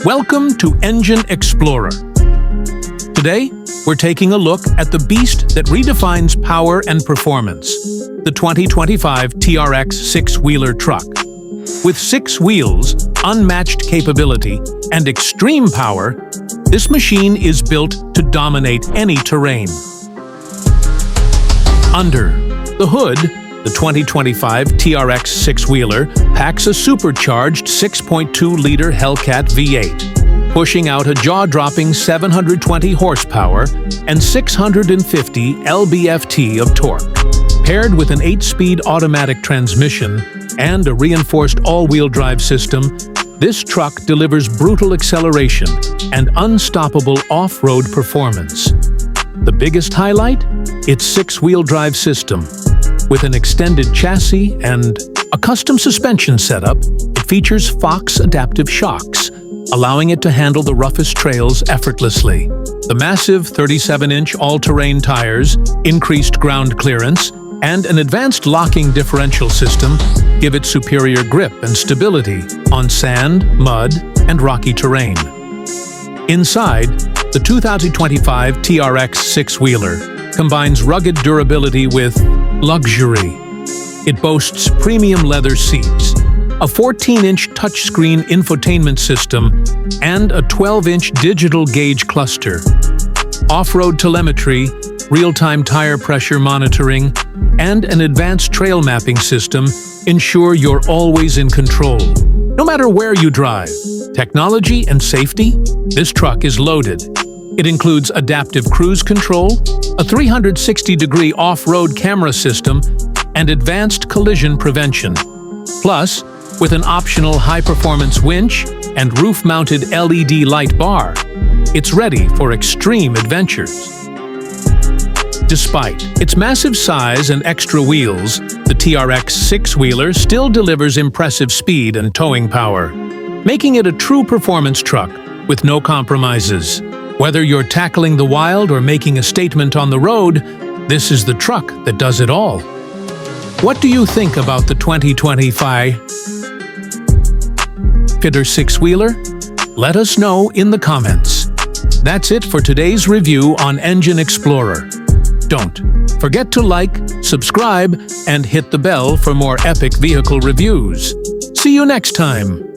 Welcome to Engine Explorer. Today, we're taking a look at the beast that redefines power and performance, the 2025 TRX six-wheeler truck. With 6 wheels, unmatched capability, and extreme power, this machine is built to dominate any terrain. Under the hood, the 2025 TRX six-wheeler packs a supercharged 6.2-liter Hellcat V8, pushing out a jaw-dropping 720 horsepower and 650 lb-ft of torque. Paired with an 8-speed automatic transmission and a reinforced all-wheel drive system, this truck delivers brutal acceleration and unstoppable off-road performance. The biggest highlight? Its 6-wheel drive system. With an extended chassis and a custom suspension setup, it features Fox adaptive shocks, allowing it to handle the roughest trails effortlessly. The massive 37-inch all-terrain tires, increased ground clearance, and an advanced locking differential system give it superior grip and stability on sand, mud, and rocky terrain. Inside, the 2025 TRX six-wheeler combines rugged durability with luxury. It boasts premium leather seats, a 14-inch touchscreen infotainment system, and a 12-inch digital gauge cluster. Off-road telemetry, real-time tire pressure monitoring, and an advanced trail mapping system ensure you're always in control. No matter where you drive, technology and safety, this truck is loaded. It includes adaptive cruise control, a 360-degree off-road camera system, and advanced collision prevention. Plus, with an optional high-performance winch and roof-mounted LED light bar, it's ready for extreme adventures. Despite its massive size and extra wheels, the TRX six-wheeler still delivers impressive speed and towing power, making it a true performance truck with no compromises. Whether you're tackling the wild or making a statement on the road, this is the truck that does it all. What do you think about the 2025 Fitter six-wheeler? Let us know in the comments. That's it for today's review on Engine Explorer. Don't forget to like, subscribe, and hit the bell for more epic vehicle reviews. See you next time!